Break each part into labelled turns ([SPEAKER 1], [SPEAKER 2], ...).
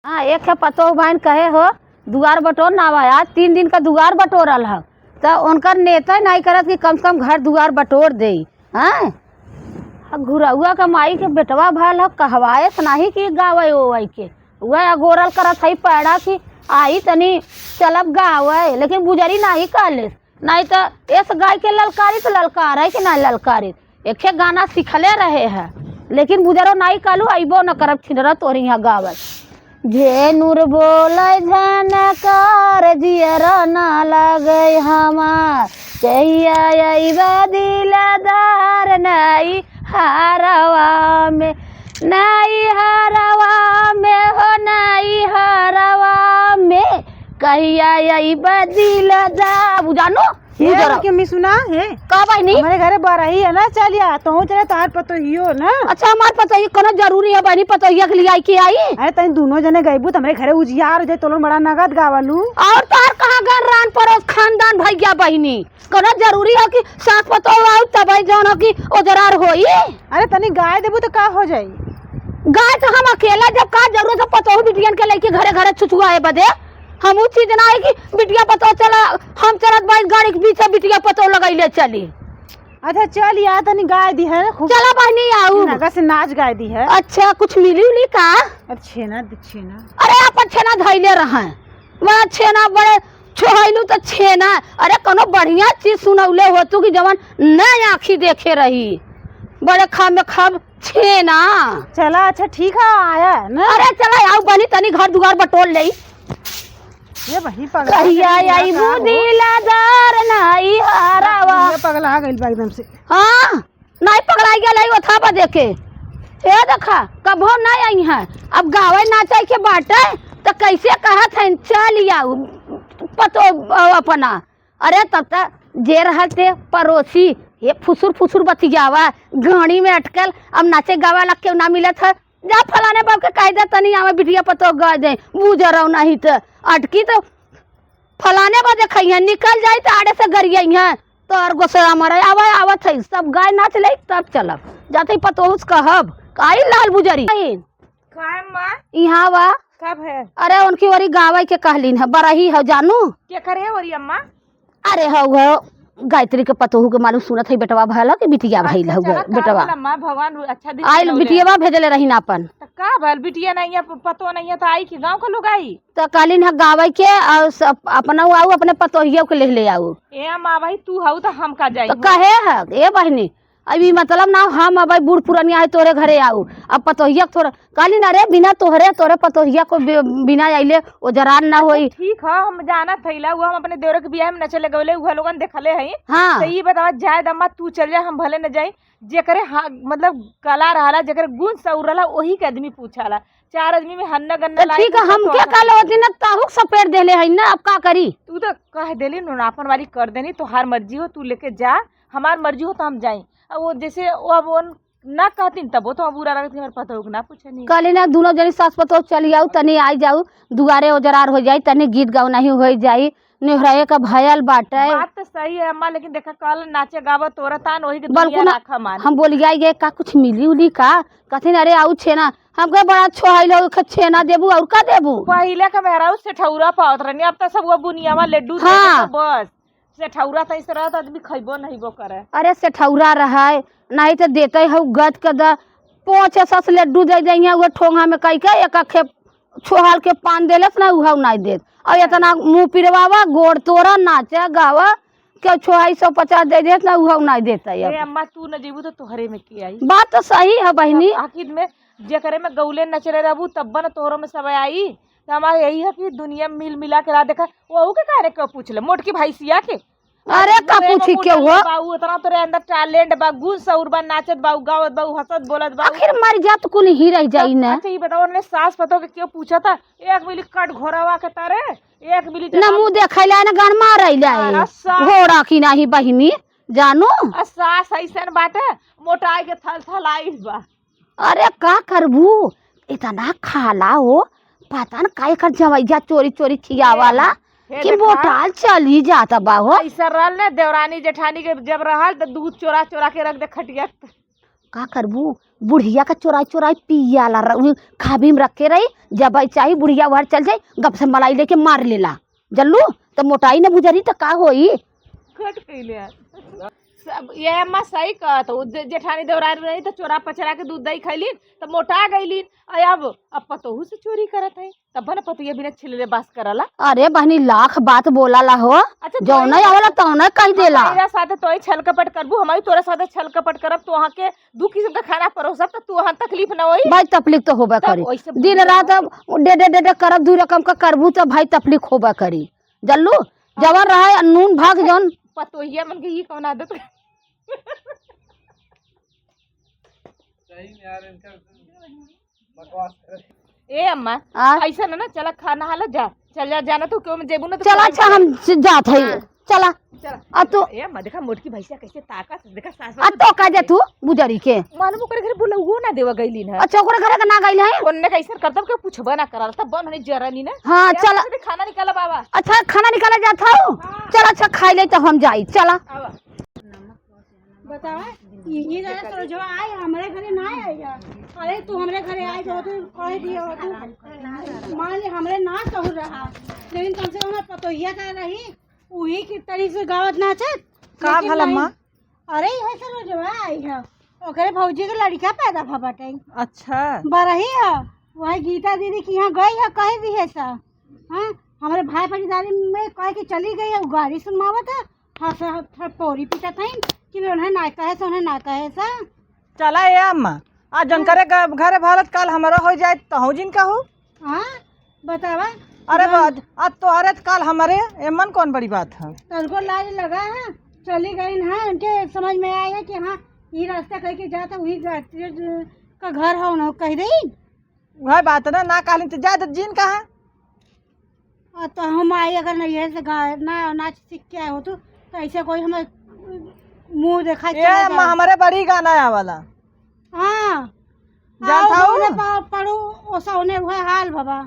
[SPEAKER 1] हाँ, एक है पतो बहन कहे हो दुआर बटोर ना आया 3 दिन का दुआर बटोरल है तो उनका नेता नहीं करत कि कम से कम घर दुआर बटोर दे। हाँ, घुरौआ का माई के बेटवा भल है कहवाए नहीं कि गावे ओवै के वह अगोरल करत है पैड़ा की आई तनी चलब गावे, लेकिन बुजरी नहीं कहले नहीं तो इस गाय के ललकारी तो ललकार है कि नहीं ललकारी एक गाना सिखले रहे है, लेकिन बुजरो नहीं कहलू अबो न करब छिनरा तोरी यहाँ गावे जे नूर बोले झनकार जियरा ना लगे हमार कहिया अइबा दिलदार नहीं हरवा में नहीं हरवा में हो नहीं हरवा में कहिया अइबा दिलदार बुझानो
[SPEAKER 2] ये मी सुना है
[SPEAKER 1] का भाई नहीं
[SPEAKER 2] हमारे घरे बरही है ना चलिया तो चले तार पतो हियो ना।
[SPEAKER 1] अच्छा हमारे पता ये कोनो जरूरी है बहनी पतो ये के लिए आई की आई
[SPEAKER 2] अरे तनी दोनों जने गईबू हमारे घरे उजियार हो जाए तो बड़ा नगद गावलू
[SPEAKER 1] और तार कहाँ गन रान पड़ोस खानदान भैया बहनी कोनो जरूरी है कि सास पतो आउ तब जौन हो कि ओजरार होई।
[SPEAKER 2] अरे तनी गाय देबू तो का हो जाई
[SPEAKER 1] गाय तो हम अकेला जब का जरूरत है पतो बिटियन के लेके घरे घरे छुछुआ है बदे हम चीज ना है कि बिटिया पतो चला हम चलत बाई गाड़ी के पीछे बिटिया पतो लगैले चली।
[SPEAKER 2] अच्छा चल या तनी गाय दी है खूब
[SPEAKER 1] चला बहनी आऊ
[SPEAKER 2] नगा से नाच गाय दी है।
[SPEAKER 1] अच्छा कुछ मिली उली का
[SPEAKER 2] अरे छेना छेना
[SPEAKER 1] अरे आप छेना धैले रहे वहाँ छेना बड़े छोहलू तो छेना अरे कोनो बढ़िया चीज सुनौले हो तू कि जवन नई आँखी देखे रही बड़े खाब में खाब छेना।
[SPEAKER 2] चला अच्छा ठीक है आया ना।
[SPEAKER 1] अरे चला आऊ बनी तनी घर दुआर बटोर ले
[SPEAKER 2] ये वही पगला
[SPEAKER 1] कहिया आई बुदिलादार नहीं हरावा
[SPEAKER 2] ये पगला गइल बा एकदम से।
[SPEAKER 1] हाँ नहीं पकड़ाई गया लाई ओथा पर देखे ये देखा कभो नहीं आई है अब गावे नाचे के बाटे तो कैसे कहत है चल आऊ पतो अपना। अरे तब तक जे रहते पड़ोसी ये फुसुर फुसुर बतियावा घड़ी में अटकल अब नाचे गावा लग के ना मिलत है जा फलाने बाप के कह दे तनी आवे बिटिया पतो गा दे बूझ रहो नहीं तो अटकी तो फलाने बजे खइया निकल जाए तो आड़े से गरिया है तो और गोसरा मरे आवा आवत है सब गाय नाच ले तब चलब जाते पतोहुस कहब काई लाल बुजरी यहाँ वा
[SPEAKER 2] कब है
[SPEAKER 1] अरे उनकी वरी गावे के कहलीन है बरही है जानू
[SPEAKER 2] क्या करे वरी अम्मा।
[SPEAKER 1] अरे हो गायत्री के पतोहू के मालूम सुनत है बेटवा भला के बिटिया भइल है बेटवा
[SPEAKER 2] भगवान अच्छा दिन
[SPEAKER 1] आइल बिटियावा भेजले रही नापन
[SPEAKER 2] का भल बिटिया नहीं है पतो नहीं है तो आई कि गांव के लोग आई
[SPEAKER 1] तो कालीन है गावे के और अपना आऊ अपने पतोहिया के ले आऊ
[SPEAKER 2] ए अम्मा भाई तू हऊ तो हम का जाई
[SPEAKER 1] तो कहे है ए बहनी अभी मतलब ना हम अब बूढ़ पुरानिया है तोरे घरे आऊ अब पतोहिया थोड़ा कालीन अरे बिना तोरे पतोहिया को बिना आइले ओ जरान ना होई।
[SPEAKER 2] ठीक है हम जाना थैला वो हम अपने देवर के बियाह में नचले गवले उहा लोगन देखले हई।
[SPEAKER 1] हाँ
[SPEAKER 2] तो ये बतावा जायद अम्मा तू चल जा हम भले न जाई जेकरे मतलब कला रहला जेकरे गुण सौर रहला वही के आदमी पूछाला 4 आदमी में हन्ना गन्ना लाई
[SPEAKER 1] ठीक है हम क्या काल होती ना ताहुक सपेट देले है ना अब का करी
[SPEAKER 2] तू तो कह देली नोनापन वाली कर देनी तो हर मर्जी हो तू लेके जा हमार मर्जी हो तो हम जाई अब वो जैसे वो अब वो ना कहतीन तब वो तो बुरा लगत हमारे पता हो ना पूछे नहीं
[SPEAKER 1] काली ना दोनों जनी सास पतो चली आऊ तनी आई जाऊ दुआरे ओजरार हो जाई तनी गीत गाऊ नहीं हो जाई निहराए का भयल बाटे।
[SPEAKER 2] बात तो सही है अम्मा लेकिन देखा कल नाचे गावा तोरा तान वही के
[SPEAKER 1] बल्कु ना
[SPEAKER 2] रखा मान
[SPEAKER 1] हम बोल गए का कुछ मिली उली का कथिन अरे आऊ छेना हम कहे बड़ा छोहाइल हो छेना देबू और का देबू
[SPEAKER 2] पहले का मेहरा से ठौरा पावत रहनी अब तो सब वो बुनियावा लड्डू
[SPEAKER 1] हाँ।
[SPEAKER 2] बस से ठौरा तो इस तरह आदमी खइबो नहीं वो करे।
[SPEAKER 1] अरे से ठौरा रहा है नहीं तो देते है गद के द 5-6 लड्डू दे जाइए वो ठोंगा में कई के एक आखे छोहाल के पान देलस ना उहा नहीं देत और इतना मुँह पिरवावा गोड़ तोड़ा नाचा गावा के छोहाई 150 दे देत ना उहा नहीं देता है।
[SPEAKER 2] अम्मा तू न जीबू तो तोहरे में की आई
[SPEAKER 1] बात तो सही है बहनी
[SPEAKER 2] आखिर में जेकरे में गौले नचले रहबू तब न तोहरो में सब आई तो हमारा यही है कि दुनिया में मिल मिला के ला देखा वो के कारे क्यों पूछ ले मोट की भाई सिया के
[SPEAKER 1] अरे का पूछी क्यों हो
[SPEAKER 2] बाऊ उतना तोरे अंदर टैलेंट बा गुण सौर बा नाचत बाऊ गावत बाऊ हंसत बोलत बाऊ
[SPEAKER 1] आखिर मर जात कुल ही रह जाई ना।
[SPEAKER 2] अच्छा ये बताओ ने सास पतो के क्यों पूछा था एक मिली कट घोरावा के तारे एक मिली
[SPEAKER 1] ना मुँह देखैला ना गान मारैला घोड़ा की नहीं बहिनी जानू
[SPEAKER 2] सास ऐसन बाटे मोटाई के थल थल आई बा।
[SPEAKER 1] अरे का करबू इतना खाला हो पता न काय कर जवैया चोरी चोरी खियावाला कि बोटाल चली जाता बाहो
[SPEAKER 2] ऐसा रहल ने देवरानी जेठानी के जब रहल तो दूध चोरा चोरा के रख दे खटिया
[SPEAKER 1] का करबू बुढ़िया का चोराई चोराई पियाला खाबी में रखे रही, जब चाही बुढ़िया वहां चल जाई गप से मलाई लेके मार लेला जल्लू तो मोटाई न बुझरी तो का होई।
[SPEAKER 2] कट कइले यार सब ये अम्मा सही कहत हो। जेठानी देवरार रही तो चोरा पचरा के दूध दही खैलीन तो मोटा गईलीन। अब पतोहू से चोरी करत है तब न पतोहिया बिना छिलले बास करला।
[SPEAKER 1] अरे बहनी लाख बात बोला ला हो,
[SPEAKER 2] अच्छा
[SPEAKER 1] जो नहीं आवला तो नहीं कह देला।
[SPEAKER 2] मेरा साथे तोई छल कपट करबू, हमारी तोरे साथे छल कपट करब तो वहां के दू किस्म का खाना परोसब तो वहां तकलीफ न होई।
[SPEAKER 1] भाई तकलीफ तो होबे करी, दिन रात डे करब दू रकम का करबू तो भाई तकलीफ होबे करी। जल्लू जवन रहे नून भाग जौन
[SPEAKER 2] पतोहिया मन के ये कौन आदत ए अम्मा ऐसा ना चला खाना हाल जा चल जा जाना तो क्यों जेबू ना तो
[SPEAKER 1] चला। अच्छा हम जात है चला
[SPEAKER 2] चला।
[SPEAKER 1] तो
[SPEAKER 2] ए अम्मा देखा मोटकी भैंसिया कैसे ताकत देखा सास
[SPEAKER 1] तो का जा तू बुजरी के
[SPEAKER 2] मालूम करे घर बुलाऊ ना देवा गईली ना।
[SPEAKER 1] अच्छा ओकरे घरे का ना गइल है
[SPEAKER 2] कोन्ने कैसे करतब के पूछबा ना करल तब बन होनी जरनी ना।
[SPEAKER 1] हां चला
[SPEAKER 2] खाना निकाला बाबा।
[SPEAKER 1] अच्छा खाना निकाला जाता हूं चल। अच्छा खाई ले तो हम जाई चला।
[SPEAKER 3] बतावा ये जरा सरोजवा आए हमारे घरे ना आएगा। अरे तू हमारे घरे आए तो तू कह दिया हो तू मान ले हमरे ना कहू रहा, लेकिन कम से कम पतोहिया का रही वही की तरीके से गावत नाचत
[SPEAKER 4] का भला माँ।
[SPEAKER 3] अरे ये सरोजवा आई है ओकरे भौजी के लड़का पैदा भ बाटे।
[SPEAKER 4] अच्छा
[SPEAKER 3] बरही है वही गीता दीदी की यहाँ गई है कहे भी है सा। हाँ हमारे भाई भागीदारी में कह के चली गई है, गाड़ी सुनवावत है हंस पोरी पीटा था कि उन्हें ना कहे से उन्हें ना कहे सा।
[SPEAKER 4] चला ये अम्मा आज जनकरे घरे भारत काल हमारा हो जाए तो जिन का हो।
[SPEAKER 3] हाँ बतावा।
[SPEAKER 4] अरे बाद आज तो अरे काल हमारे एमन कौन बड़ी बात है।
[SPEAKER 3] तनको लाज लगा है चली गई है उनके समझ में आया कि हाँ ये रास्ता कह के जाता वही का घर है उन्होंने कह दी
[SPEAKER 4] वह बात है ना काल तो ज्यादा जिन का है।
[SPEAKER 3] तो हम आई अगर नहीं से ना नाच सीख के आए हो तो ऐसे कोई हमें मुंह देखा
[SPEAKER 4] ये अम्मा हमारे बड़ी गाना आया वाला।
[SPEAKER 3] हाँ पढ़ू ओसा होने हुआ हाल बाबा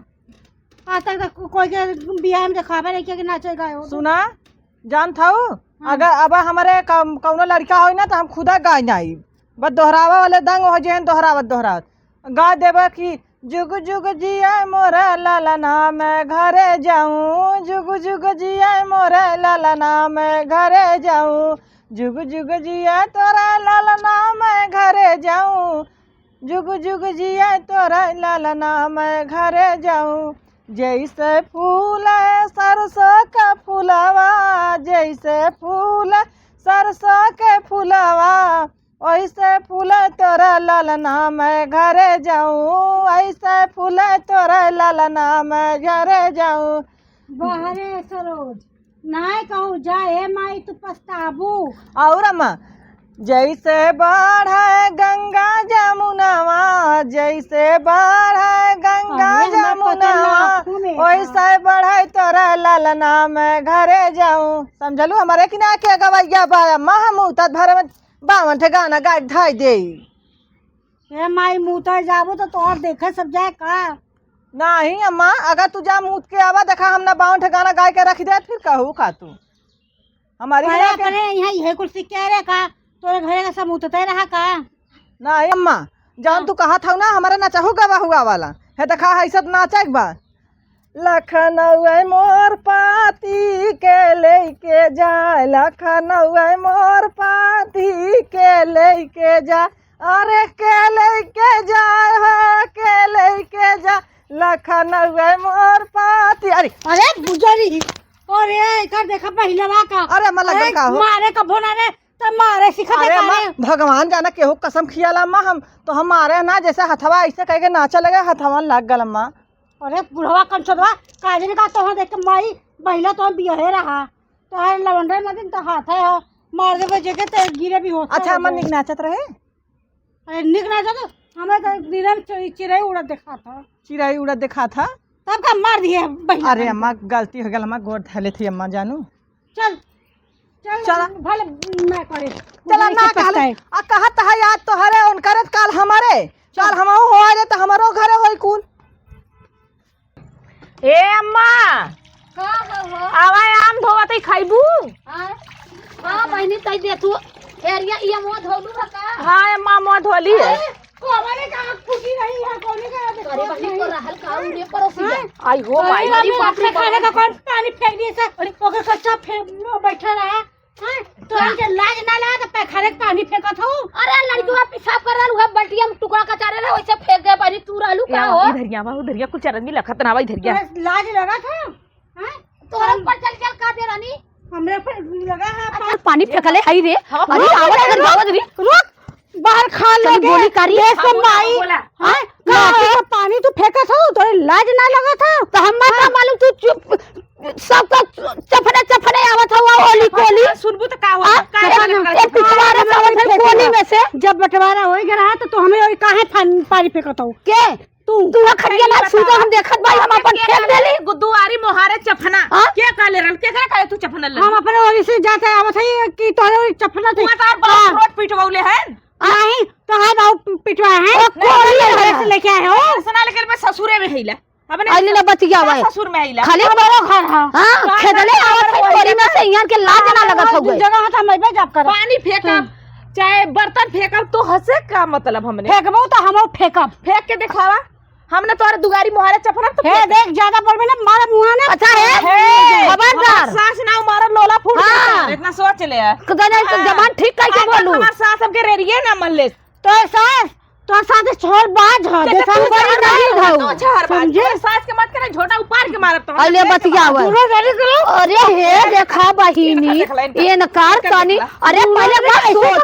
[SPEAKER 3] आज तक कोई के बिहार में दिखावे नहीं कि नाचे गाए हो।
[SPEAKER 4] सुना जान था अगर अब हमारे कौनो लड़का हो ना तो हम खुदा गा जाई बस दोहरावा वाले दंग हो जाए दोहरावत गा देवा कि जुग जुग जिया मोरा लाला ना मैं घरे जाऊं, जुग जुग जिया मोरा लाला ना मैं घरे जाऊं, जुग जुग जिया तोरा लाला ना मैं घरे जाऊं, जुग जुग जिया तोरा लाला ना मैं घरे जाऊं, जैसे फूल सरसों का फूलवा, जैसे फूल सरसों के फूलवा, ऐसे फूल तोरा लालना मैं घरे जाऊं, ऐसे फूल तोरा लालना मैं घरे जाऊं।
[SPEAKER 3] बहरे सरोज नाय कहूँ जाए माई तू पछताबू।
[SPEAKER 4] और अम्मा जैसे बढ़े गंगा जमुनावा, जैसे बढ़े गंगा जमुनावा, वैसे बढ़े तोरा लालना मैं घरे जाऊं। समझलू हमारे कि ना के गवैया बा अम्मा हम उतर भर में बावन ठे गाना गा धाई दे।
[SPEAKER 3] ए माई मुँह जाबू तो तोहर देखे सब जाए का
[SPEAKER 4] नहीं अम्मा अगर तू जा मुँह के आवा देखा हम ना बावन ठे गाना गा के रख दे फिर कहू का तू हमारी
[SPEAKER 3] यहाँ यह कुछ सीख के रे का तोरे घरे का सब उतते रहा का।
[SPEAKER 4] नहीं अम्मा जान तू कहा था ना हमारा ना चाहू गवा हुआ वाला है देखा है सब नाचा बा लखनऊ मोर पाती के लेके जाए, लखनऊ मोर पाती के लेके जा, अरे के लेके जाए हो के लेके जा, लखनऊ मोर पाती। अरे
[SPEAKER 3] अरे बुजरी अरे कर देखा पहिलवा का।
[SPEAKER 4] अरे अम्मा लगन का हो
[SPEAKER 3] मारे कभो ना रे तब मारे सिखा
[SPEAKER 4] अरे अम्मा भगवान जाना केहू कसम खियाला अम्मा हम तो हम मारे ना जैसे हथवा ऐसे कह के नाचा लगे हथवा लग गल अम्मा।
[SPEAKER 3] अरे बुढ़वा कंचदवा काजल का तो देख के माई बहिला तो बिहे रहा तो है लवंडे मदिन तो हाथ है मार दे बजे के ते गिरे भी हो।
[SPEAKER 4] अच्छा अम्मा निक नाचत रहे।
[SPEAKER 3] अरे निक नाचा तो हमें तो दिन चिड़ै उड़त देखा था,
[SPEAKER 4] चिड़ै उड़त देखा था
[SPEAKER 3] तब का मार दिए बहिला।
[SPEAKER 4] अरे अम्मा गलती हो गल अम्मा गोड़ धले थी अम्मा जानू।
[SPEAKER 3] चल चल
[SPEAKER 4] चला
[SPEAKER 3] भले मैं करे
[SPEAKER 4] चला ना कहले आ कहत है याद तो हरे उन करत काल हमारे चल हमहु हो आए तो हमारो घरे होई कुल।
[SPEAKER 2] ए अम्मा
[SPEAKER 1] का हो
[SPEAKER 2] आवा आम धोवत खाइबू।
[SPEAKER 1] हां बहनी तई दे तू एरिया ये मुंह धोलू का
[SPEAKER 2] हाँ अम्मा मुँह धोली है।
[SPEAKER 3] कोने का कुटी नहीं है, कोने का
[SPEAKER 1] अरे बहनी को रहल का उरे पड़ोसी है।
[SPEAKER 2] आई हो माई
[SPEAKER 3] अरे बाप रे, खाने का कौन पानी फेंक दिए सर, अरे ओकर कच्चा फेंक बैठा रहा हैं, तो इनके लाज ना लगा तो पैखाने का पानी फेंकत हो।
[SPEAKER 1] अरे लड़कीवा पेशाब कर रहल हुआ बल्टिया में टुकड़ा कचारे रहे वैसे फेंक दे पानी तू रहलू का हो।
[SPEAKER 2] इधरिया बा उधरिया कुछ चरण में लखत ना भाई इधरिया।
[SPEAKER 3] तुम्हें लाज लगा था हैं?
[SPEAKER 1] तोरा ऊपर चल चल का दे रानी
[SPEAKER 3] हमरे पर लगा है
[SPEAKER 1] पानी फेंकले हई रे। अरे आवत अगर आवत री
[SPEAKER 3] रुक, बाहर खा ले
[SPEAKER 1] गोली कारी
[SPEAKER 3] सब माई हैं, का पानी तू फेंकत हो, तोरे लाज ना लगा था।
[SPEAKER 1] तो हम का मालूम तू चुप सबका चफने चफने आवत हुआ ओली कोली
[SPEAKER 2] सुनबू तो का हो
[SPEAKER 1] एक पिछवाड़ा से आवत है कोली में से
[SPEAKER 3] जब बंटवारा हो गया तो हमें और काहे पानी फेंकत हो
[SPEAKER 1] के तू खड़िया ना सुतो हम देखत भाई हम अपन फेंक देली
[SPEAKER 2] गुद्दुआरी मोहारे चफना
[SPEAKER 1] हाँ?
[SPEAKER 2] के काले रन के करे तू चफना ले
[SPEAKER 3] हम अपने ओरी से जाते आवत है कि तोरे चपना थे
[SPEAKER 2] रोड पिटवाउले हैं
[SPEAKER 3] नहीं तो हां बाऊ पिटवा है
[SPEAKER 1] कोली
[SPEAKER 3] घर से लेके आए हो।
[SPEAKER 2] सना लेकर मैं ससुरे में हैला अपने
[SPEAKER 1] आइले ना बतिया भाई
[SPEAKER 2] ससुर में हैला
[SPEAKER 1] खाली
[SPEAKER 3] हमारा घर है
[SPEAKER 1] हां खेदले आवत है कोली में से यहां के लाज ना लगत हो गए
[SPEAKER 3] जगह था मैं भी जब कर
[SPEAKER 2] पानी फेंकब चाहे बर्तन फेंकब तो हंसे का मतलब हमने
[SPEAKER 3] फेंकबो तो हम फेंकब
[SPEAKER 2] फेंक के दिखावा हमने तोरे दुगारी मोहारे चफना तो
[SPEAKER 3] हे देख ज्यादा बोलबे ना मारा मुंह ना
[SPEAKER 1] अच्छा है खबरदार
[SPEAKER 2] सास ना मारा लोला फूट
[SPEAKER 1] हाँ।
[SPEAKER 2] इतना सोच ले
[SPEAKER 1] कदन तो जबान ठीक काई के बोलू
[SPEAKER 2] हमार सास हमके रेरिए ना मन ले
[SPEAKER 3] तो सास तो साथ छोड़ बाज हो देसन बड़ी नहीं
[SPEAKER 2] तो
[SPEAKER 3] हो
[SPEAKER 2] अच्छा हर बात
[SPEAKER 3] समझे?
[SPEAKER 2] सास के मत करे झोटा उपार के मारब तो
[SPEAKER 1] आइले बतिया भाई
[SPEAKER 3] पूरा रेडी करो।
[SPEAKER 1] अरे हे देखा बहिनी ये नकार कानी अरे पहले मत सोच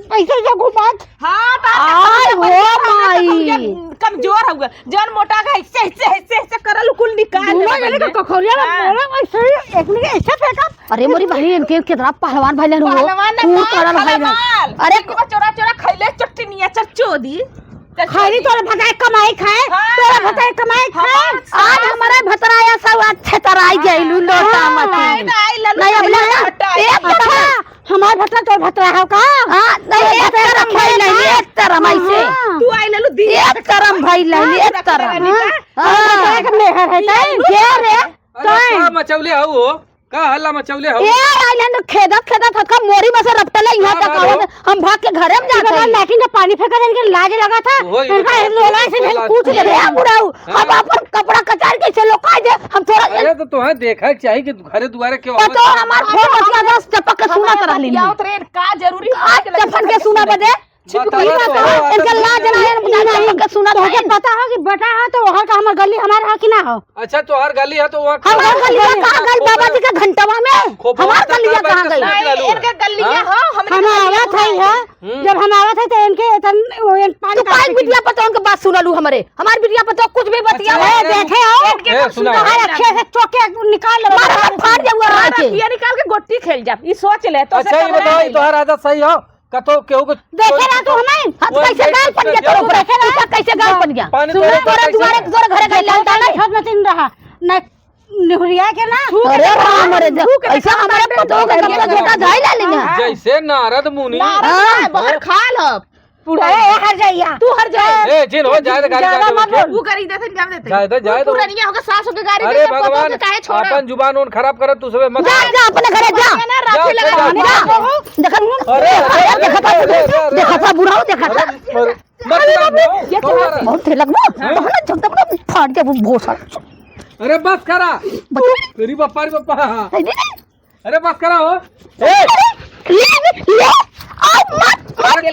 [SPEAKER 3] पैसे जो घुमात
[SPEAKER 2] हां
[SPEAKER 1] आय हो माई
[SPEAKER 2] कमजोर हुआ जन मोटा का ऐसे करल कुल निकाल
[SPEAKER 3] दूल्हा मेरे को कखोरिया में बोला ऐसे एक मिनट ऐसे फेंका।
[SPEAKER 1] अरे मोरी बहनी इनके कितना पहलवान भाई हो
[SPEAKER 2] पहलवान ने
[SPEAKER 1] खूब करल भाई
[SPEAKER 2] अरे चोरा चोरा खैले चटनिया चरचोदी
[SPEAKER 3] खाली तोरा भताए कमाई खाए तोरा भताए कमाई खाए
[SPEAKER 1] आज हमारे भतराया सब अच्छे तरह आई गइलू लोटा मत नहीं अब लगा एक तरह
[SPEAKER 3] हमार भतरा तोर भतरा है का
[SPEAKER 1] हां नहीं एक तरह भाई नहीं एक तरह मैं से
[SPEAKER 2] तू आई लेलु दी
[SPEAKER 1] एक तरह भाई नहीं एक तरह
[SPEAKER 3] भतरा के मेहर है ताई
[SPEAKER 1] के रे
[SPEAKER 5] का मचौले हो का हल्ला मचौले हो
[SPEAKER 1] ए आइलैंड खेदत खेदत हका मोरी में से रपटले यहां तक आवत हम भाग के घरे में जाते हैं
[SPEAKER 3] लेकिन का पानी फेंका देने लाज लगा था इनका लोला से भेल पूछ ले रे बुढ़ाऊ
[SPEAKER 1] अब अपन कपड़ा कचार कैसे लोका दे हम थोड़ा
[SPEAKER 5] अरे तो तुम्हें देखा चाहिए कि घरे दुआरे क्यों आवत
[SPEAKER 1] तो हमार फोन बतिया दस चपक के सुना कर ली
[SPEAKER 2] क्या ट्रेन का जरूरी
[SPEAKER 1] आज चपक के सुना बदे इनका लाज ना है चपक के सुना
[SPEAKER 3] तो पता हो कि बेटा है तो वहां का हमार गली हमारा है कि ना हो।
[SPEAKER 5] अच्छा तो हर गली है तो वहाँ
[SPEAKER 1] हमार गलिया कहां गई बाबा जी का घंटवा में हमार गलिया कहां गई
[SPEAKER 2] इनके गलिया हो
[SPEAKER 3] हम आवत है जब हम आवत है तो इनके पानी
[SPEAKER 1] तू काई बिटिया पता उनके बात सुनलू हमरे हमार बिटिया पता कुछ भी बतिया
[SPEAKER 3] देखे आओ
[SPEAKER 5] सुना
[SPEAKER 3] अच्छे से चौके निकाल ले
[SPEAKER 1] मार फाड़ जाऊंगा रह के
[SPEAKER 2] ये निकाल के गोटी खेल जा ई सोच ले तो
[SPEAKER 5] अच्छा ये बताओ तुम्हारा आदत सही हो कतो केहू को
[SPEAKER 3] देखे ना तू हमें
[SPEAKER 1] हाथ कैसे गाल बन गया तेरे ऊपर ऐसा कैसे गाल बन गया
[SPEAKER 5] पानी
[SPEAKER 1] तोरे
[SPEAKER 5] तोरे
[SPEAKER 1] दुआरे तोरे घरे गई लालता नहीं
[SPEAKER 3] छत में तीन रहा न निहुरिया के ना
[SPEAKER 1] अरे राम रे ऐसा हमारे पतो के कपड़ा झोटा जाई ले लेंगे
[SPEAKER 5] जैसे नारद मुनि
[SPEAKER 2] बाहर खा ल
[SPEAKER 3] पूरा हर जाइया
[SPEAKER 2] तू हर जा
[SPEAKER 5] ए जिन हो जाए तो गाड़ी जाए
[SPEAKER 2] वो करी देते जाम देते
[SPEAKER 5] जाए तो
[SPEAKER 2] पूरा नहीं होगा सास के गाड़ी
[SPEAKER 5] अरे
[SPEAKER 2] में पतो
[SPEAKER 5] भगवान
[SPEAKER 2] के काहे छोड़ा
[SPEAKER 5] अपन जुबान उन खराब करत तू सबे मत
[SPEAKER 1] जा जा अपने घरे जा
[SPEAKER 2] ना राखी लगा
[SPEAKER 1] देखा
[SPEAKER 5] अरे
[SPEAKER 1] देखा था बुढ़ाओ देखा था
[SPEAKER 5] मत
[SPEAKER 1] बहुत थे लगवा बहना झगड़ा बड़ा फाड़ के वो भोसा
[SPEAKER 5] अरे बस करा तेरी बप्पा रे बप्पा अरे बस करा हो
[SPEAKER 1] ले आओ मत
[SPEAKER 5] अरे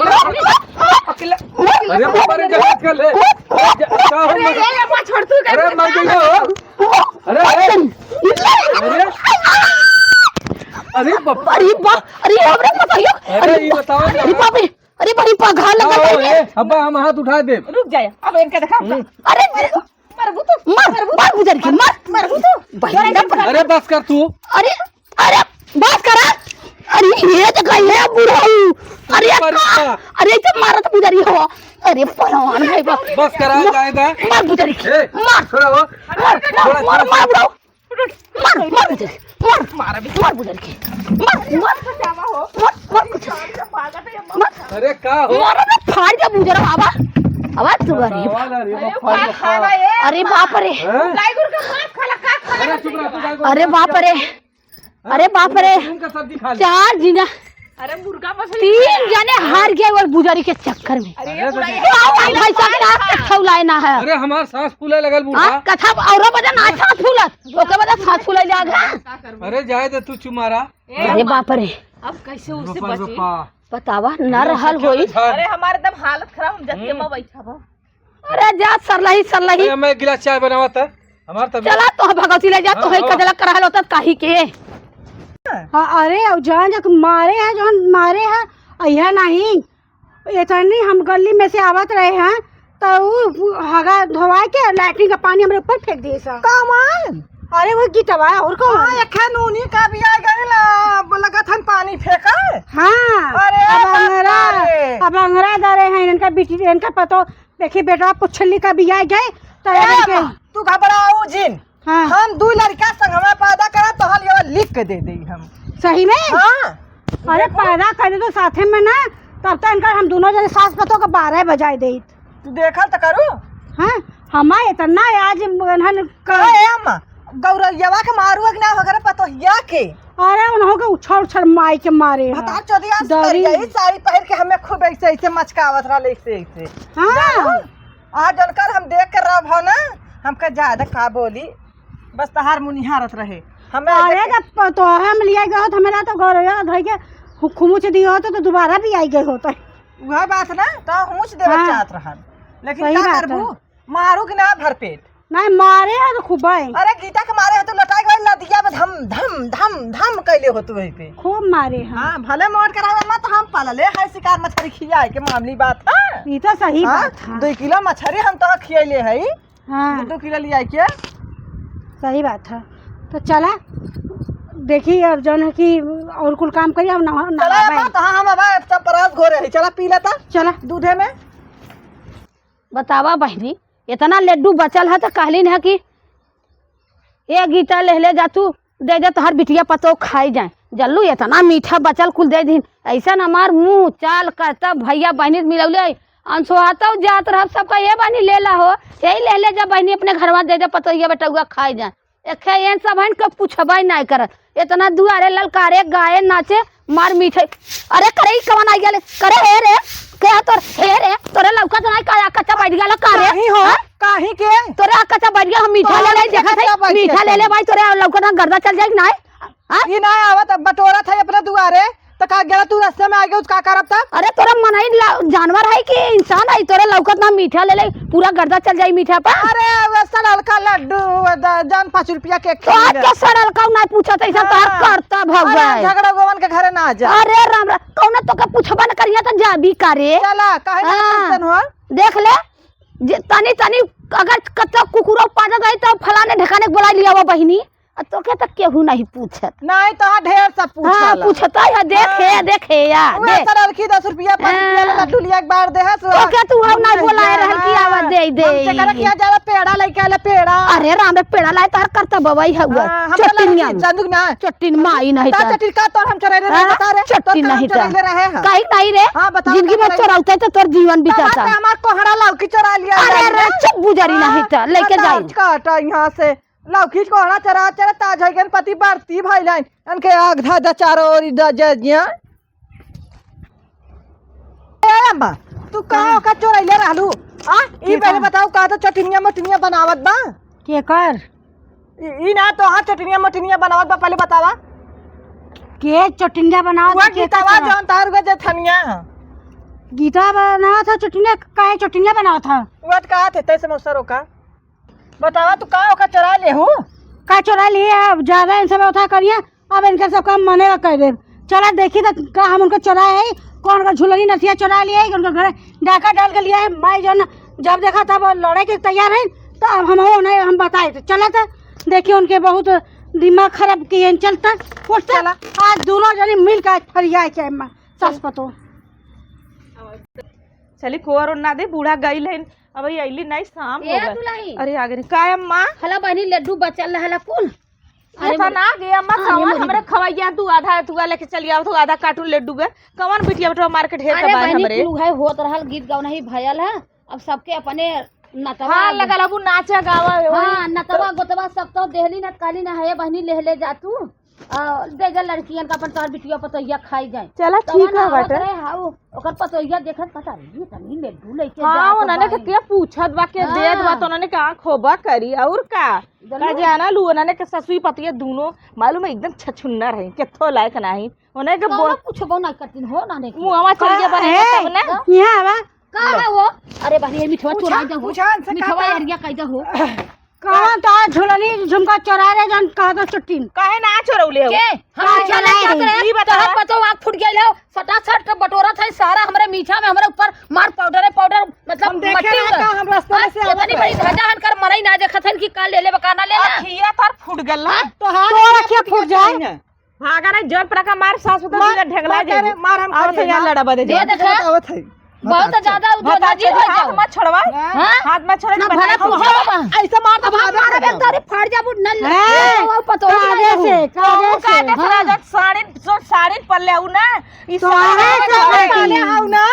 [SPEAKER 5] बप्पा रे जल्दी कर ले का हो
[SPEAKER 2] ये छोड़ तू
[SPEAKER 5] अरे मर गई हो अरे अरे अरे बप्पा
[SPEAKER 1] अरे बाप अरे हमरे बताइयो
[SPEAKER 5] अरे ये बताओ
[SPEAKER 1] अरे बाप रे अरे बड़ी पघा लगा है
[SPEAKER 5] अब्बा हम हाथ उठा दे
[SPEAKER 2] रुक जाए अब इनका दिखा
[SPEAKER 1] अरे
[SPEAKER 2] मरबू तो
[SPEAKER 1] मार गुजर की मरबू तो भाई
[SPEAKER 5] अरे बस कर तू
[SPEAKER 1] अरे अरे बात करा अरे ये तो कहीं है बुढ़ाऊ अरे तो मारत बुझरी हो अरे पहलवान भाई बाप
[SPEAKER 5] बस करा जाएगा
[SPEAKER 1] मार बुझरी मार
[SPEAKER 5] थोड़ा हो
[SPEAKER 1] मार बुढ़ाऊ मार बुझरी मार बुझरी की मार
[SPEAKER 5] अरे का हो
[SPEAKER 1] मार फाड़ जा बुझरा बाबा आवाज तू अरे बाप रे
[SPEAKER 5] अरे चुप रह तू
[SPEAKER 1] अरे बाप रे अरे बाप रे
[SPEAKER 5] उनका सब्जी खा ले
[SPEAKER 1] 4 दिन
[SPEAKER 2] अरे मुर्गा मछली
[SPEAKER 1] तीन जने हार गए वो बुजरी के चक्कर में।
[SPEAKER 2] अरे
[SPEAKER 5] अरे तो
[SPEAKER 1] पैसा के रात छौलाए ना है
[SPEAKER 5] अरे हमार सांस फूले लगल बूढ़ा।
[SPEAKER 1] कथा और बजा ना सांस फूलत ओके बजा सांस फूले जा गया।
[SPEAKER 5] अरे जाए दे तू चुमारा।
[SPEAKER 1] अरे बाप रे
[SPEAKER 2] अब कैसे उससे
[SPEAKER 5] बापा,
[SPEAKER 2] बची?
[SPEAKER 5] बापा।
[SPEAKER 1] बतावा न रहल होई।
[SPEAKER 2] अरे हमारे एकदम हालत खराब, हम जतिया में बैठा बा।
[SPEAKER 1] अरे जा सरलही सरलही
[SPEAKER 5] अरे मैं एक गिलास चाय बनावा था हमार तबीयत।
[SPEAKER 1] चला तो भगवती ले जा तो है कजला करहल होता काहे के।
[SPEAKER 3] हाँ, अरे अब जहाँ जब मारे हैं जहाँ मारे हैं यह नहीं इतनी हम गली में से आवत रहे हैं तो वो हगा धोवा के लैट्रिन का पानी हमारे ऊपर फेंक दिए सब।
[SPEAKER 4] कमान
[SPEAKER 3] अरे वो गीतवा और कौन?
[SPEAKER 4] नूनी का भी आ गए लगा था पानी फेंका।
[SPEAKER 3] हाँ
[SPEAKER 4] अरे
[SPEAKER 3] अब अंगरा दरे हैं इनका बेटी इनका पतो देखिए बेटा पुछली का भी आ गए तो इनके
[SPEAKER 4] तू घबराऊ जिन।
[SPEAKER 3] हाँ
[SPEAKER 4] हम दू लड़का संगमा पैदा करा तो हल ये लिख के दे दी हम।
[SPEAKER 3] सही में।
[SPEAKER 4] हाँ
[SPEAKER 3] अरे पैदा करे तो साथे में ना तब तक इनका हम दोनों जने सास पतों का 12 बजाए दे।
[SPEAKER 4] तू देखा तो करू।
[SPEAKER 3] हाँ हमारे इतना आज
[SPEAKER 4] कहे हम गौरैया के मारू ना वगैरह पतोहिया के।
[SPEAKER 3] अरे उन्हों के उछल उछल माई के मारे हैं।
[SPEAKER 4] बता चौधरी
[SPEAKER 3] दरी।
[SPEAKER 4] साड़ी पहन के हमें खूब ऐसे ऐसे मचकावत रहा ऐसे।
[SPEAKER 3] हाँ
[SPEAKER 4] आज जनकर हम देख कर रह हो ना हमका ज्यादा का बोली बस तहार मुनिहारत रहे हमें।
[SPEAKER 3] अरे जब तो हम लिया गए हो हमें तो गौरैया धोई के खुमुच दिए होते तो दोबारा भी आई गए होते।
[SPEAKER 4] वह बात ना तो हुच देवे
[SPEAKER 3] हाँ।
[SPEAKER 4] चाहत रहन लेकिन
[SPEAKER 3] सही
[SPEAKER 4] का
[SPEAKER 3] बात
[SPEAKER 4] करबू
[SPEAKER 3] है।
[SPEAKER 4] मारू कि ना भरपेट।
[SPEAKER 3] नहीं मारे हैं तो खूब आए
[SPEAKER 4] अरे गीता के मारे हो तो लटाई गई लदिया में धम धम धम धम कैले हो तू वही पे।
[SPEAKER 3] खूब मारे हैं।
[SPEAKER 4] हाँ भले मोट करावे मत हम पालले है शिकार मछली खियाए के मामली बात है।
[SPEAKER 3] ये तो सही
[SPEAKER 4] हाँ,
[SPEAKER 3] बात है।
[SPEAKER 4] 2 किलो मछली हम तो खियाले है।
[SPEAKER 3] हाँ
[SPEAKER 4] 2 किलो लिया के
[SPEAKER 3] सही बात है। तो चला देखिए अब जौन है कि और कुल काम करिए अब
[SPEAKER 4] चला
[SPEAKER 3] नहा
[SPEAKER 4] बात। हाँ हम अब सब परास घोरे है चला पी लेता
[SPEAKER 3] चला
[SPEAKER 4] दूधे में।
[SPEAKER 1] बतावा बहनी इतना लड्डू बचल है तो कहलिन है कि ये गीता ले जा तू दे दे तो हर बिटिया पतो खाई जाए। जल्लू इतना मीठा बचल कुल दे दिन ऐसा न हमार मुँह चाल करता भैया बहनी मिलौले अनसोहाता जात रह सबका ये बहनी ले ला हो यही ले जा बहनी अपने घरवा दे दे पतो ये बेटा खाई जाए। एक ये सब हन के पूछबा नहीं करत इतना दुआरे ललकारे गाय नाचे मार मीठे। अरे करे कवन आई गले करे हे रे क्या तोर हे रे तोरे लौका तो नहीं का कच्चा बैठ गया का रे
[SPEAKER 4] काहे हो काहे के
[SPEAKER 1] तोरे कच्चा बैठ गया हम मीठा ले ले देखा थे मीठा ले ले भाई तोरे लौका ना गर्दा चल जाएगी ना।
[SPEAKER 4] ये ना आवत बटोरा था अपने दुआरे तो का गया तू रास्ते में आ गया उसका करब तब।
[SPEAKER 1] अरे तोरा मनाई जानवर है कि इंसान है तोरे लौकत ना मीठा ले ले पूरा गर्दा चल जाई मीठा पर।
[SPEAKER 4] अरे वैसा हल्का लड्डू जान 5 रुपया के
[SPEAKER 1] तो आज के सरल का ना पूछा तो ऐसा तोहर करता भगवान
[SPEAKER 4] झगड़ा गोवन के घरे ना जा।
[SPEAKER 1] अरे राम राम कौन तो का पूछबा न करिया तो जाबी करे
[SPEAKER 4] चला काहे ना
[SPEAKER 1] हाँ।
[SPEAKER 4] पूछन हो।
[SPEAKER 1] देख ले तनी तनी अगर कच्चा कुकुरो पाजा गई तो फलाने ढकाने बोला लिया वो बहिनी तो के तक केहू नहीं पूछत
[SPEAKER 4] नहीं तो ढेर सब
[SPEAKER 1] हाँ
[SPEAKER 4] पूछला
[SPEAKER 1] पूछता है देखे या
[SPEAKER 4] वे
[SPEAKER 1] देख
[SPEAKER 4] सरल की 10 रुपया 5 रुपया
[SPEAKER 1] हाँ।
[SPEAKER 4] लड्डू लिया एक बार दे है
[SPEAKER 1] तो क्या तू हम नहीं बोलाए रहल की आवाज दे दे
[SPEAKER 4] हमसे करे किया जाला पेड़ा लेके आले पेड़ा।
[SPEAKER 1] अरे राम रे पेड़ा लाए तार करता बबाई हुआ
[SPEAKER 4] हाँ, हम
[SPEAKER 1] चट्टिनिया
[SPEAKER 4] संदूक ना
[SPEAKER 1] चट्टिन माई नहीं
[SPEAKER 4] ता
[SPEAKER 1] था
[SPEAKER 4] चटिल का तोर हम चोरे रे बता रे
[SPEAKER 1] चट्टिन नहीं था
[SPEAKER 4] ले रहे हैं
[SPEAKER 1] कहीं नहीं रे
[SPEAKER 4] हाँ, बताओ
[SPEAKER 1] जिंदगी में
[SPEAKER 4] क्या
[SPEAKER 1] चोराउता तो तोर जीवन बीताता
[SPEAKER 4] हमार कोहड़ा लौकी चोरा लिया
[SPEAKER 1] अरे रे चुप गुजारी नहीं था लेके जाई
[SPEAKER 4] काटा यहाँ से लौकी कोहड़ा चरा चरा ताज है गणपति बढ़ती भाई लाइन इनके आग धा धा चारों ओर जजिया अम्मा तू कहाँ का चोरैले रहलू आ ई पहले बताओ का तो चटनिया मटनिया बनावत बा
[SPEAKER 3] के कर
[SPEAKER 4] ई ना तो हाँ चटनिया मटनिया बनावत बा पहले बतावा
[SPEAKER 3] के चटनिया बनाओ
[SPEAKER 4] वो गीतावा जौन तार के जथनिया
[SPEAKER 3] गीता बनाया था चटनिया काहे चटनिया बनाया था
[SPEAKER 4] वो का थे तैसे मौसरो का बतावा तू कहाँ का चरा ले हूँ
[SPEAKER 3] का चोरा लिए अब ज्यादा इनसे व्यवस्था करिए अब इनका सब काम मनेगा कर दे। चला देखी तो का हम उनका चोराए है कौन का झुलनी नथिया चोरा लिया है उनका घर डाका डाल के लिया है माई जो जब देखा तब लड़े के तैयार है तो अब हम उन्हें हम बताए थे चला था देखिए उनके बहुत दिमाग खराब किए चलता चला आज दोनों जने मिल कर फरिया के सस पतो
[SPEAKER 2] चली कोर ना दे बूढ़ा गई है अब अली नहीं शाम हो गई।
[SPEAKER 1] दुलाई
[SPEAKER 2] अरे आगे नहीं काय अम्मा
[SPEAKER 1] हला बहनी लड्डू बचल रहला कुल
[SPEAKER 2] अरे बना गए अम्मा कवन हमरे खवैया तू आधा तू लेके चली आओ तू आधा कार्टून लड्डू के कवन बिटिया बेटा मार्केट ढेर
[SPEAKER 1] अरे
[SPEAKER 2] के बाद
[SPEAKER 1] बहनी
[SPEAKER 2] हमरे
[SPEAKER 1] कुल है होत रहल गीत गाउन ही भयल है अब सबके अपने नतवा
[SPEAKER 2] हां लगा लबू नाचा गावा
[SPEAKER 1] हाँ नतवा गोतवा सब तो देहली न काली न है बहनी ले ले जा तू दे जा लड़कियन का अपन तोहर बिटिया पतोहिया खाई जाए।
[SPEAKER 2] चला ठीक है बाटे।
[SPEAKER 1] ओकर पतोहिया देखत पता नहीं तनी लेडू लेके
[SPEAKER 2] हाँ उन्होंने के क्या पूछत बा के देत बा तो उन्होंने कहा खोबा करी और का जाना लू उन्होंने के ससुई पतिया दोनों मालूम है एकदम छछुन्नर है केथो लायक नहीं उन्हें के बोल
[SPEAKER 1] पूछबो ना करतीन हो ना ने
[SPEAKER 2] मुंहवा चल गया बने तब ना
[SPEAKER 3] यहाँ आवा
[SPEAKER 1] का है वो? अरे बहनी मिठवा चुरा जा हो
[SPEAKER 4] पूछन से
[SPEAKER 1] मिठवा एरिया कैदा हो
[SPEAKER 3] कहाँ तो झुलनी झुमका चोरा रे जन कहा तो चुट्टी
[SPEAKER 2] काहे ना चोरौले हो
[SPEAKER 1] के हम चला
[SPEAKER 2] ई बता।
[SPEAKER 1] तोहर पतो आंख फूट गइल हो फटाफट बटोरा था सारा हमरे मीठा में हमरे ऊपर मार पाउडर मतलब मट्टी
[SPEAKER 4] हम रास्ते में से
[SPEAKER 1] इतनी बड़ी धजा हन कर मरई ना देखत हन कि का ले ले बकाना ले ना
[SPEAKER 2] खिया तार फूट गल ना
[SPEAKER 4] तो हाथ
[SPEAKER 3] तो रखिए फूट जाए
[SPEAKER 2] भागा ना जन प्रका मार सास तो ढगला जे
[SPEAKER 4] मार हम
[SPEAKER 2] और से लड़ा बदे
[SPEAKER 1] ये देखा
[SPEAKER 4] आवत है
[SPEAKER 1] बहुत ज्यादा उधोजी हो
[SPEAKER 2] हाथ
[SPEAKER 1] जाओ
[SPEAKER 2] मत छोड़वा
[SPEAKER 1] हां
[SPEAKER 2] हाथ मत छोड़
[SPEAKER 1] ना भला पूछो
[SPEAKER 4] ऐसा मार
[SPEAKER 1] अब हमारा बेल तारी फाड़ जा बुड न
[SPEAKER 3] है,
[SPEAKER 1] वो पतो
[SPEAKER 3] काजे से
[SPEAKER 2] साड़ी साड़ी पल्ले हूं ना इस
[SPEAKER 4] पहले हाउ ना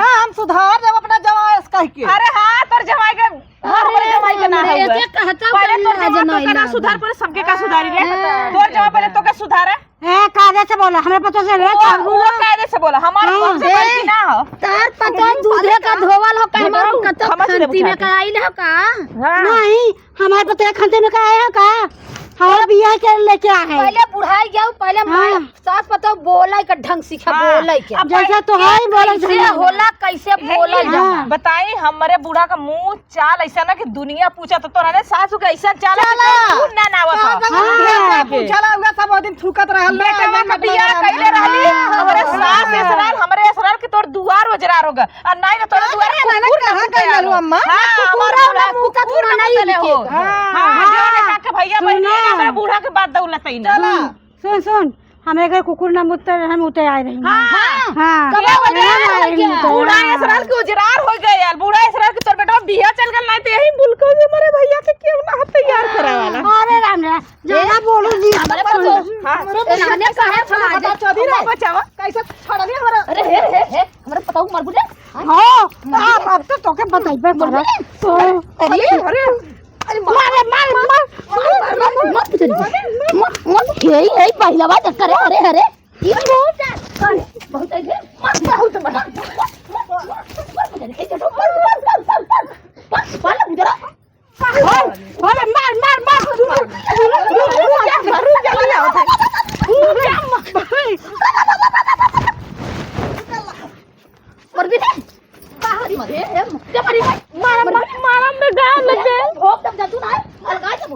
[SPEAKER 4] ना हम सुधार जब अपना जवाई कह के
[SPEAKER 2] अरे हां तोर जमाई के हमारे जमाई के ना है
[SPEAKER 1] ये कहता
[SPEAKER 2] पहले तोर जमाई तो ना सुधार पर सबके का सुधारी रे तोर जमाई पहले तो के सुधारे
[SPEAKER 3] है काजे से बोला हमें पता से रे
[SPEAKER 2] वो कायदे से बोला हमारा कौन से गलती ना हो
[SPEAKER 1] तार पतो दूधे का धोवल हो का हमार कतो खंती में का आइल हो का
[SPEAKER 3] नहीं हमारे पता खंते में का आया का हमारा बियाह के लेके आए हैं
[SPEAKER 1] पहले बुढ़ाई जाओ पहले
[SPEAKER 3] हाँ।
[SPEAKER 1] सास पतो बोलै का ढंग सीखा बोलै के
[SPEAKER 3] जैसे तो है ही बोला
[SPEAKER 1] कैसे होला कैसे बोलल जा
[SPEAKER 2] बताई हमारे बूढ़ा का मुंह चाल ऐसा ना कि दुनिया पूछा तो तोरा ने सासू के ऐसा चाल ना नावत
[SPEAKER 4] पूछला हुआ सब दिन थूकत रहल
[SPEAKER 2] बेटा का बियाह कैले रहली हमरे सास इसराल हमरे इसराल के तोर दुआर वजरार होगा और नहीं ना तोर दुआर कुकुर
[SPEAKER 4] कहां गइल अम्मा
[SPEAKER 2] हां हमारा कुकुर ना मत हो हां जो ने कहा के भैया बहनी हमारे बूढ़ा के बात दौलत ही ना
[SPEAKER 3] सुन सुन हमें घर कुकुर ना मुत्ते हम उते आए रही
[SPEAKER 2] हां
[SPEAKER 3] हां
[SPEAKER 2] बूढ़ा इसराल के उजरार हो गए यार बूढ़ा इसराल के तोर बेटा बियाह चल गल नहीं तो यही बुलको में हमारे भैया के क्यों ना तैयार करा वाला
[SPEAKER 3] अरे राम रे ज्यादा बोलू जी
[SPEAKER 1] हमरे पतो नाने काहे फड़ा जा
[SPEAKER 4] चौधरी रे बचावा कैसे छड़नी हमरा
[SPEAKER 1] अरे हे हमरे पतो मर बुझे
[SPEAKER 3] हां अब तो तोके बताइबे पड़ा तो
[SPEAKER 1] अरे मत यही पहला बात करे अरे अरे ये बहुत है बहुत बड़ा मर भी नहीं बाहरी मरे क्या मरी मारा में गाल लग गए भोग तब जातू ना और गाय से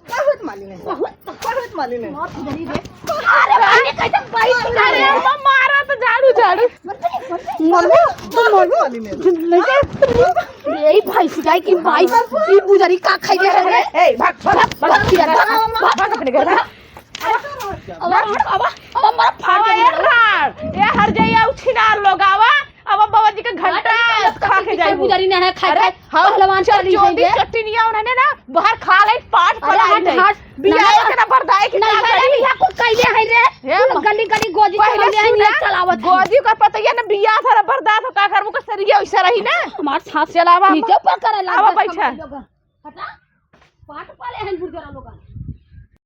[SPEAKER 4] बहुत माली ने
[SPEAKER 1] मौत गुजरी रे अरे भाई कैसे बाइक चला रे
[SPEAKER 2] मारा तो झाड़ू झाड़ू
[SPEAKER 4] माली ने
[SPEAKER 1] यही भाई सिखाई की बाइक की गुजरी का खाई दे रे
[SPEAKER 2] ए भाग भाग अपने घर
[SPEAKER 1] अब हमारा फाड़ दे
[SPEAKER 2] ये हर जइया उछिना लोगावा अब बाबा जी का घंटा खा के जाए
[SPEAKER 1] गुजरी ने है खाए
[SPEAKER 2] पहलवान चली गई चटनिया उन्होंने ना बाहर खा ले पाट पड़ा है बिया के ना बर्दाई की
[SPEAKER 1] नहीं है बिया को कैले है रे गली गली गोजी
[SPEAKER 2] पहले
[SPEAKER 1] कैले है नहीं चलावत
[SPEAKER 2] गोजी का पता है ना बिया था बर्दाश्त होता कर वो का सरिया वैसा रही ना
[SPEAKER 1] हमार साथ
[SPEAKER 2] चलावा
[SPEAKER 1] नीचे पर करे
[SPEAKER 2] आवा बैठा
[SPEAKER 1] हटा पाट पाले हैं गुजरा लोग